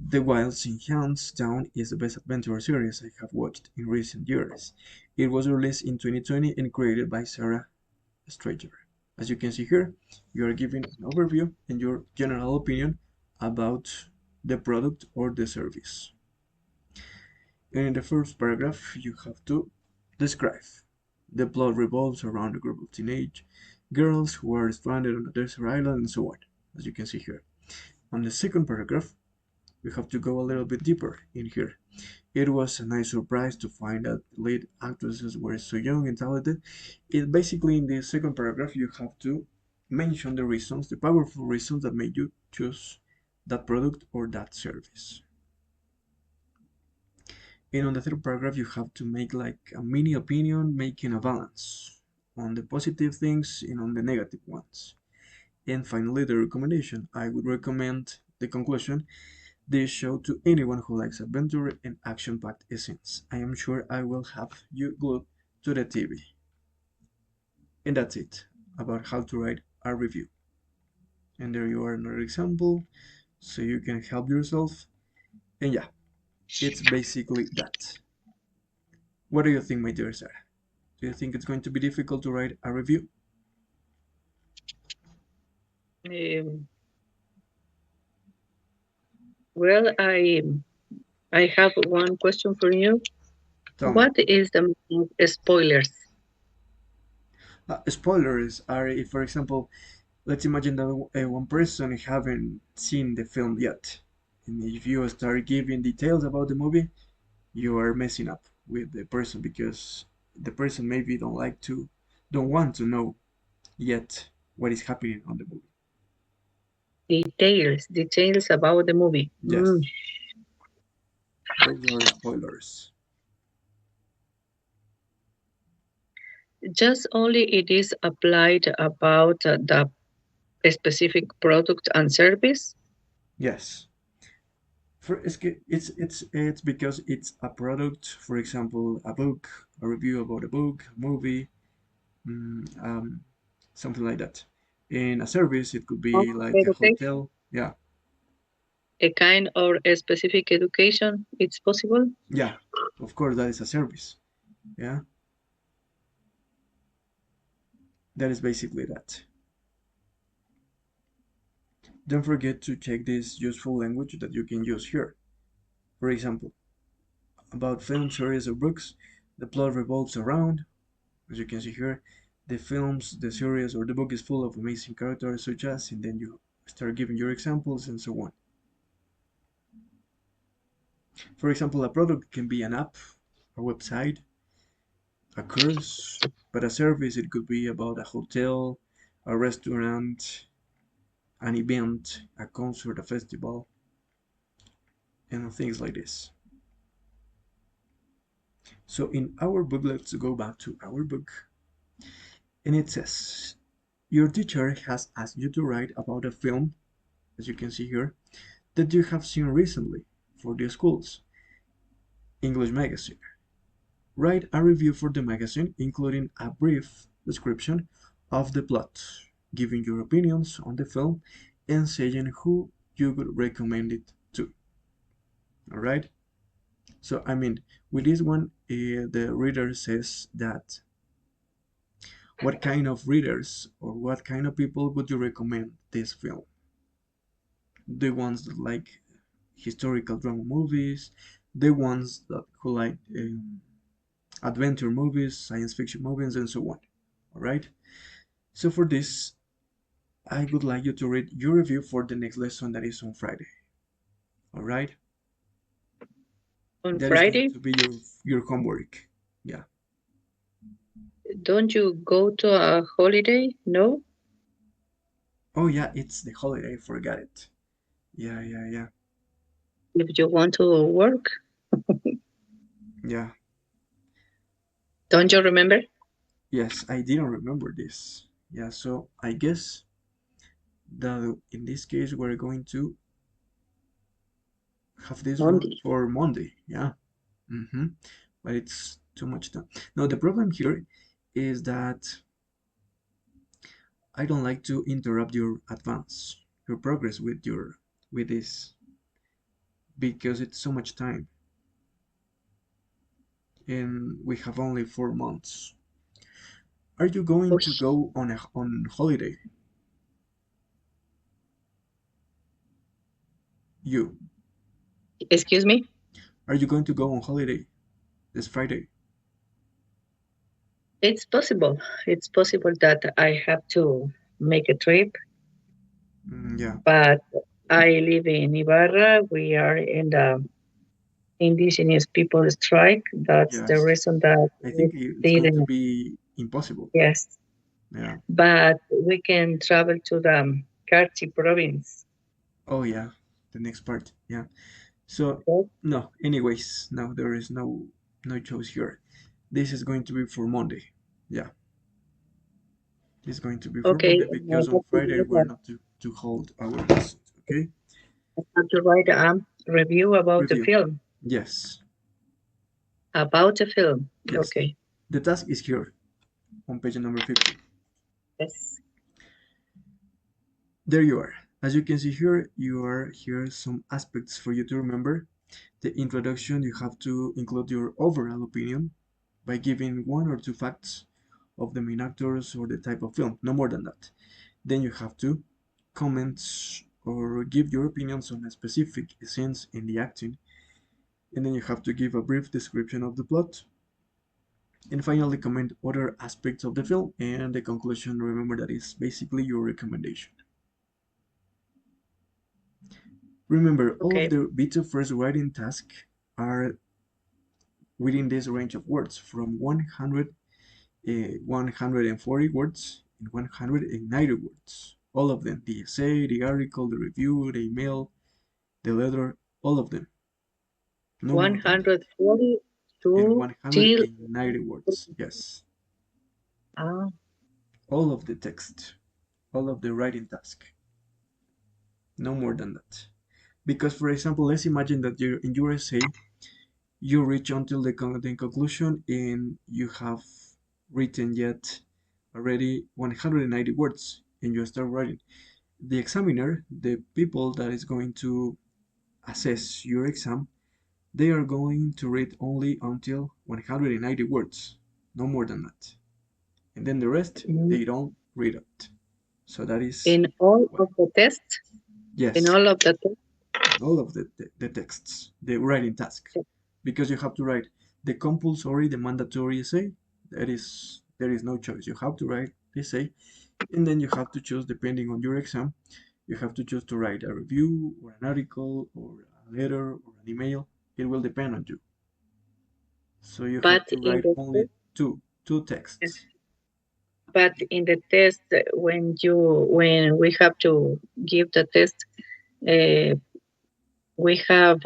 The Wilds in Hands Down is the best adventure series I have watched in recent years. It was released in 2020 and created by Sarah Strager. As you can see here, you are giving an overview and your general opinion about the product or the service. And in the first paragraph, you have to describe. The plot revolves around a group of teenage girls who are stranded on a desert island and so on, as you can see here. On the second paragraph, we have to go a little bit deeper in here. It was a nice surprise to find that lead actresses were so young and talented. Basically, in the second paragraph, you have to mention the reasons, the powerful reasons that made you choose that product or that service. And on the third paragraph, you have to make like a mini opinion, making a balance on the positive things and on the negative ones. And finally, the recommendation. I would recommend the conclusion this show to anyone who likes adventure and action-packed scenes. I am sure I will have you glued to the TV. And that's it about how to write a review. And there you are, another example, so you can help yourself. And yeah, It's basically that. What do you think, my dear Sarah? Do you think it's going to be difficult to write a review? Well, I have one question for you. Tell me. What is the spoilers? Spoilers are if, for example, let's imagine that one person haven't seen the film yet, and if you start giving details about the movie, you are messing up with the person because the person maybe don't want to know yet what is happening on the movie. Details about the movie. Yes, those are spoilers. Just only it is applied about the specific product and service. Yes. It's because it's a product, for example, a book, a review about a book, a movie, something like that. In a service, it could be like a Education, hotel. Yeah, a kind or a specific education, it's possible. yeah, of course, that is a service. Yeah, that is basically that. Don't forget to check this useful language that you can use here. For example, about film series or books, the plot revolves around, as you can see here, the films, the series, or the book is full of amazing characters such as, and then you start giving your examples and so on. For example, a product can be an app, a website, a course, but a service, it could be about a hotel, a restaurant, an event, a concert, a festival, and things like this. So in our book, let's go back to our book. And it says, your teacher has asked you to write about a film, as you can see here, that you have seen recently for the school's English magazine. Write a review for the magazine, including a brief description of the plot, giving your opinions on the film, and saying who you would recommend it to. Alright? So, I mean, with this one, the reader says that what kind of readers or what kind of people would you recommend this film? The ones that like historical drama movies, the ones that who like adventure movies, science fiction movies, and so on. Alright? So for this, I would like you to read your review for the next lesson that is on Friday. Alright? On That Friday? is going to be your homework. Yeah. Don't you go to a holiday? No? Oh yeah, it's the holiday, I forgot it. Yeah. If you want to work, Yeah. don't you remember? Yes, I didn't remember this. Yeah, so I guess that in this case we're going to have this one Monday. for Monday. Yeah. But it's too much time. Now the problem here is that I don't like to interrupt your progress with this because it's so much time and we have only 4 months. Are you going to go on holiday? You. Excuse me? Are you going to go on holiday this Friday? It's possible. It's possible that I have to make a trip. Yeah. But I live in Ibarra. We are in the indigenous people strike. That's the Yes. reason that I think it's going to be impossible. Yes. Yeah. But we can travel to the Carchi province. Oh yeah, the next part. Yeah. So no. Anyways, no, there is no choice here. This is going to be for Monday. Yeah. It's going to be for Monday because on Friday we're not to hold our lessons. Okay. I have to write a review about the film. Yes. About the film. Yes. Okay. The task is here on page number 50. Yes. There you are. As you can see here, some aspects for you to remember. The introduction, you have to include your overall opinion by giving 1 or 2 facts of the main actors or the type of film, no more than that. Then you have to comment or give your opinions on a specific scenes in the acting, and then you have to give a brief description of the plot, and finally comment other aspects of the film, and the conclusion, remember, that is basically your recommendation. Remember, all of the B2 first writing tasks are within this range of words from 140 words and 190 words. All of them, the essay, the article, the review, the email, the letter, all of them. No 140 to 190 words, yes. All of the text, all of the writing task. No more than that. Because, for example, let's imagine that in your essay, you reach until the conclusion and you have written yet already 190 words and you start writing. The examiner, the people that is going to assess your exam, they are going to read only until 190 words, no more than that. And then the rest, they don't read it. So that is... In all of the tests? Yes. In all of the tests? All of the texts, the writing task. Because you have to write the compulsory, the mandatory essay. There is no choice. You have to write the essay, and then you have to choose, depending on your exam, you have to choose to write a review or an article or a letter or an email. It will depend on you. So you have to write only two texts. But in the test, when we have to give the test, we have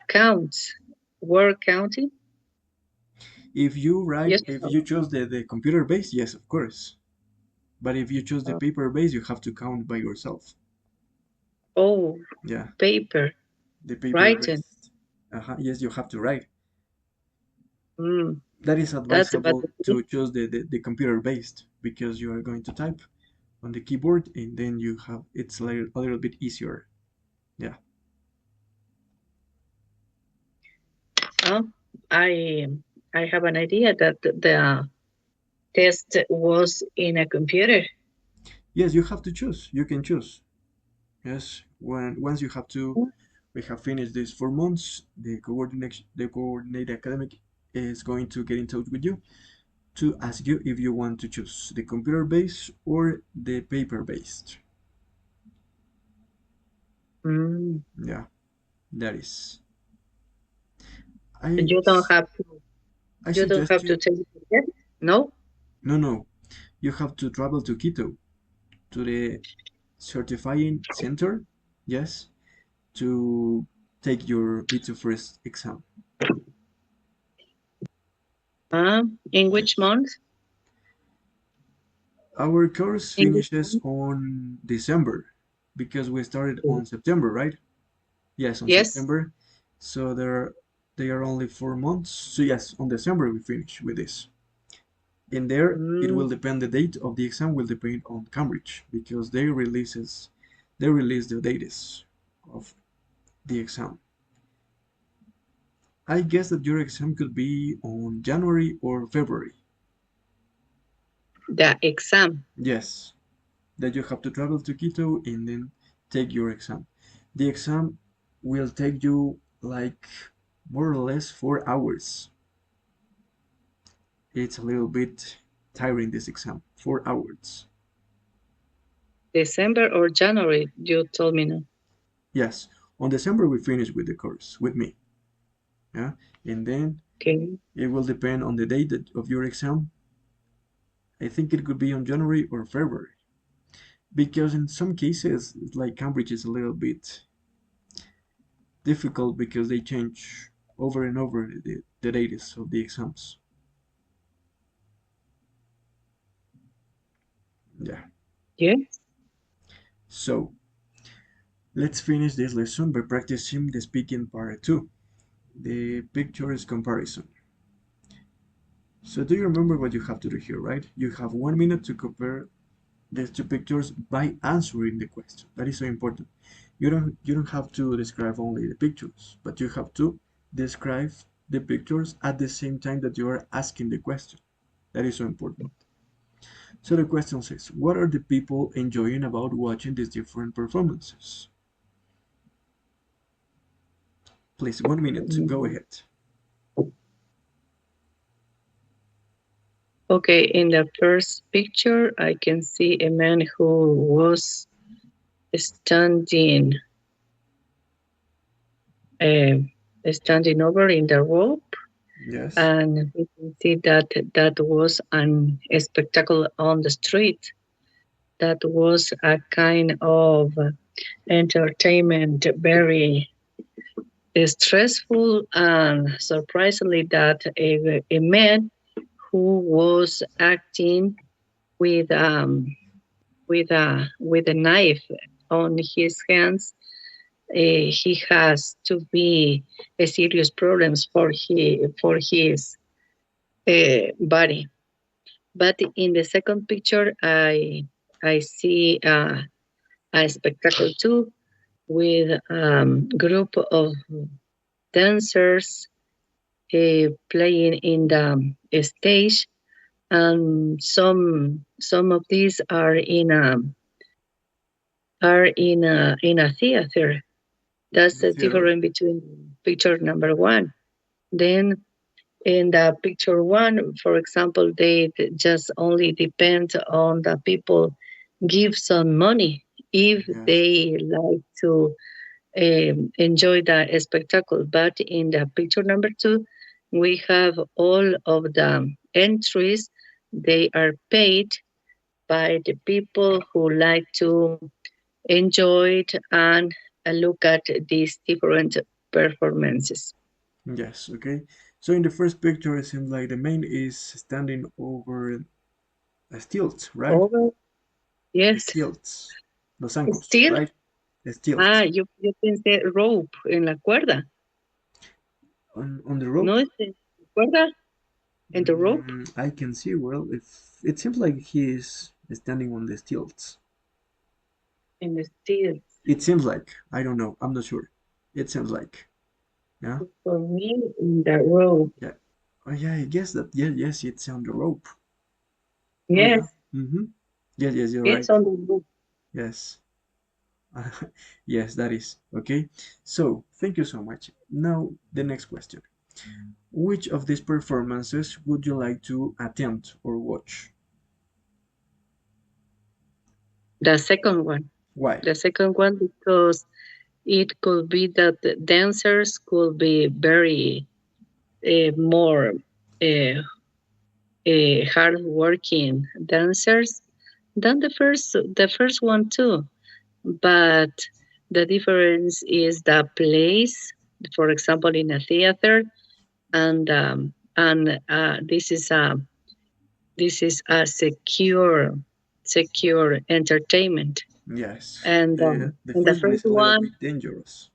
counts, word counting. If you choose the computer base, yes, of course. But if you choose the paper base, you have to count by yourself. Oh, yeah. Paper. The paper writing. Yes, you have to write. Mm. That is advisable to choose the computer based, because you are going to type on the keyboard and then it's a little bit easier. Yeah. I have an idea that the test was in a computer. Yes, you have to choose. You can choose. Yes, once we have finished these 4 months, the coordinated academic is going to get in touch with you to ask you if you want to choose the computer based or the paper based. Yeah, that is. You don't have to. You don't have to take it. No. No. You have to travel to Quito, to the certifying center. Yes, to take your B2 first exam. In which month? Our course finishes on December, because we started on September, right? Yes, on September. So they are only 4 months. So yes, on December we finish with this. And there, it will depend, the date of the exam will depend on Cambridge, because they release the dates of the exam. I guess that your exam could be on January or February. The exam? Yes, that you have to travel to Quito and then take your exam. The exam will take you like more or less 4 hours. It's a little bit tiring, this exam. 4 hours. December or January, you told me now. Yes, on December we finish with the course, with me. Yeah, and then it will depend on the date of your exam. I think it could be on January or February, because in some cases, like Cambridge, is a little bit difficult because they change over and over the dates of the exams. Yeah. Yes. So let's finish this lesson by practicing the speaking part 2, the pictures comparison. So do you remember what you have to do here, right? You have 1 minute to compare these two pictures by answering the question. That is so important. You don't have to describe only the pictures, but you have to describe the pictures at the same time that you are asking the question. That is so important. So the question says, what are the people enjoying about watching these different performances? Please, 1 minute, go ahead. Okay, in the first picture, I can see a man who was standing standing over in the rope. Yes. And we can see that was an spectacle on the street. That was a kind of entertainment, very stressful, and surprisingly that a man who was acting with with a knife on his hands, he has to be a serious problems for his body. But in the second picture, I see a spectacle too, with group of dancers playing in the stage, and some of these are in a theater. That's the difference between picture number one. Then in the picture one, for example, they just only depend on the people give some money if they like to enjoy the spectacle. But in the picture number two, we have all of the entries. They are paid by the people who like to enjoy it and look at these different performances. Yes, okay. So in the first picture, it seems like the man is standing over a stilts, right? Over, yes. Stilts. Los ancos, Still? right? The stilts. Ah, you can say rope, en la cuerda. On the rope? No, es en la cuerda, en the rope. I can see, well, if it seems like he is standing on the stilts. In the stilts. It seems like. I don't know. I'm not sure. It seems like. Yeah. For me, in the rope. Yeah. Oh yeah, I guess that. Yeah, yes, it's on the rope. Yes. Oh, yeah. Mm-hmm. Yes, yes, you're It's right. on the rope. Yes. Yes, that is. Okay. So, thank you so much. Now, the next question. Which of these performances would you like to attend or watch? The second one. Why? The second one, because it could be that the dancers could be very more hard-working dancers than the first one too. But the difference is the place. For example, in a theater, and this is a secure entertainment. Yes. And The the first one first is a little one, bit dangerous.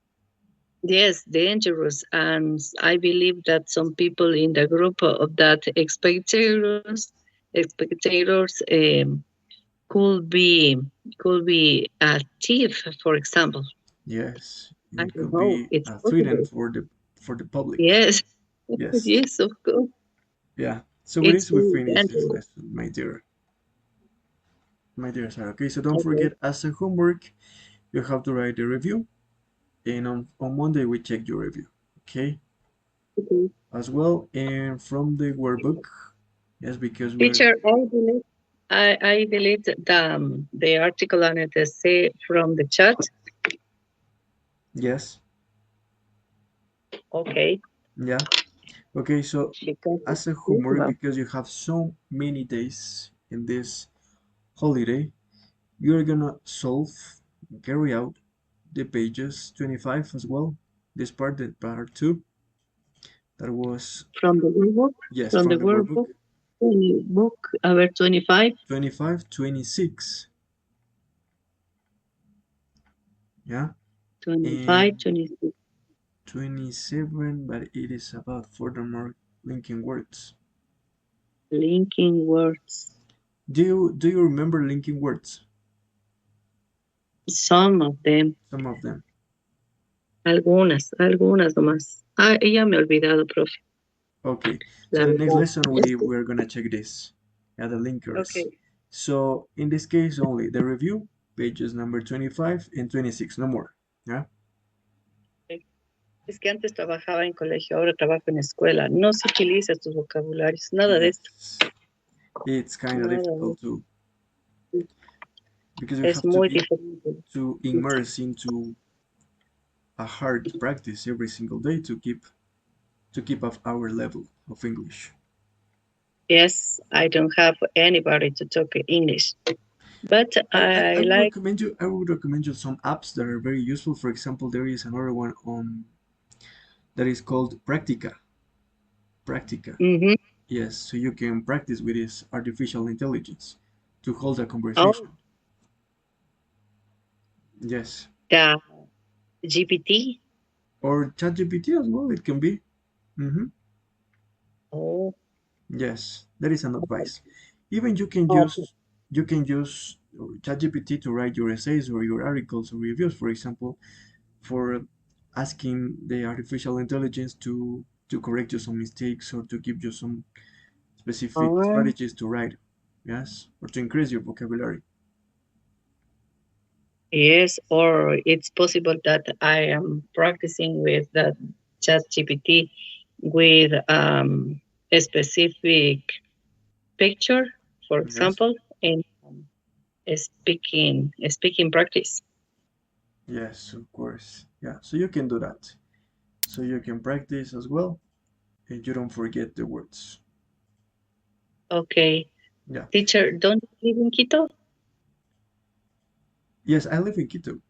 yes, dangerous. And I believe that some people in the group of that spectators could be a thief, for example. Yes, I it don't could know. be It's a threat possible. for the public. Yes. Yes. Yes, of course. Yeah. So with It's this, we finish this dangerous. lesson, my dear Sarah. Okay, so don't Okay. forget, as a homework, you have to write the review, and on Monday we check your review. Okay. Okay. As well, and from the workbook, yes, because we're Teacher, I delete the article and it say from the chat. yes, Okay. yeah. Okay, so Because as a homework, because you have so many days in this holiday, you're gonna solve, carry out the pages 25 as well. This part, the part 2, that was, from the workbook, yes, from the from the workbook, book over 25. 25, 26. Yeah, 25, and 26. 27, but it is about furthermore linking words. Linking words. Do you remember linking words? Some of them. Some of them. Algunas nomás. Ya me he olvidado, profe. Okay. La So the next verdad. lesson we're gonna check this. Yeah, the linkers. Okay. So in this case only the review, pages number 25 and 26, no more. Yeah. Es que antes trabajaba en colegio, ahora trabajo en escuela. No se utiliza estos vocabularios, nada de esto. It's kind of Nada. difficult too, because you Es have to muy be diferente. to immerse into a hard practice every single day to keep up our level of English. Yes, I don't have anybody to talk English, but I like. I would recommend you some apps that are very useful. For example, there is another one on that is called Practica. Mhm. Yes, so you can practice with this artificial intelligence to hold a Oh, conversation. Yes, the GPT. or ChatGPT as well. It can be. hmm Oh, Yes, that is an advice. Even you can oh, use ChatGPT to write your essays or your articles or reviews, for example, for asking the artificial intelligence to correct you some mistakes or to give you some specific oh. strategies to write, yes, or to increase your vocabulary. Yes, or it's possible that I am practicing with the ChatGPT with a specific picture, for Yes, example, in speaking practice. yes, of course. Yeah, so you can do that. So you can practice as well, and you don't forget the words. Okay, Yeah. teacher, don't you live in Quito? Yes, I live in Quito.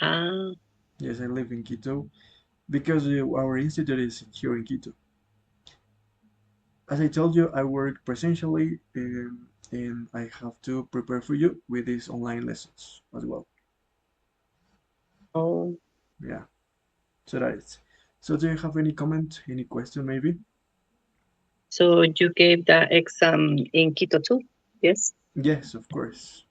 Ah, Yes, I live in Quito because our institute is here in Quito. As I told you, I work presentially, and I have to prepare for you with these online lessons as well. oh. Yeah, so that is. So do you have any comment, any question maybe? So you gave the exam in Quito too? Yes. Yes, of course.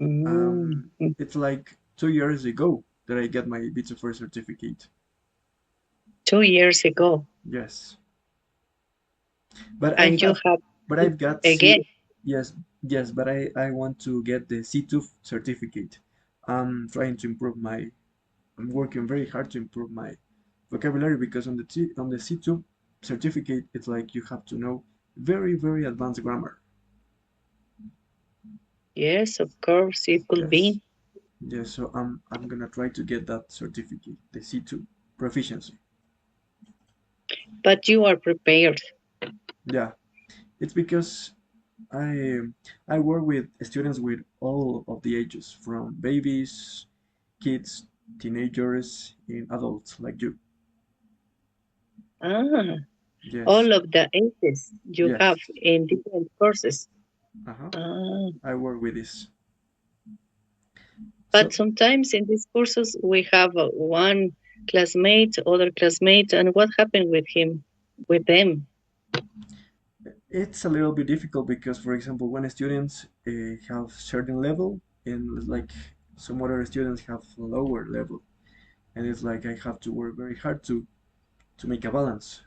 Mm. It's like 2 years ago that I got my B2 certificate. 2 years ago, Yes, but I and you have, have but I've got again. yes, yes, but I want to get the C2 certificate. I'm trying to improve my, I'm working very hard to improve my vocabulary because on the C2 certificate, it's like you have to know very, very advanced grammar. Yes, of course, it could Yes. be. Yes, so I'm gonna try to get that certificate, the C2 proficiency. But you are prepared. Yeah, it's because I I work with students with all of the ages, from babies, kids, teenagers, and adults like you. Ah, Yes, all of the ages you yes. have in different courses. Uh-huh. Ah, I work with this. but So sometimes in these courses we have one classmate, other classmate, and what happened with them? it's a little bit difficult because, for example, when students have certain level and like some other students have lower level, and it's like I have to work very hard to make a balance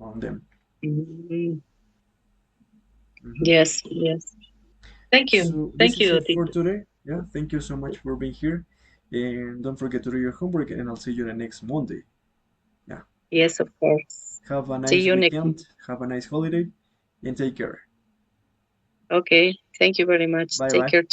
on them. Mm, Mhm. yes, yes. So this Thank is you, it for teacher. today. Yeah, thank you so much for being here, and don't forget to do your homework. And I'll see you the next Monday. Yeah, Yes, of course. have a See nice you next. weekend. Have a nice holiday, and take care. Okay, thank you very much. Bye Take bye. care too.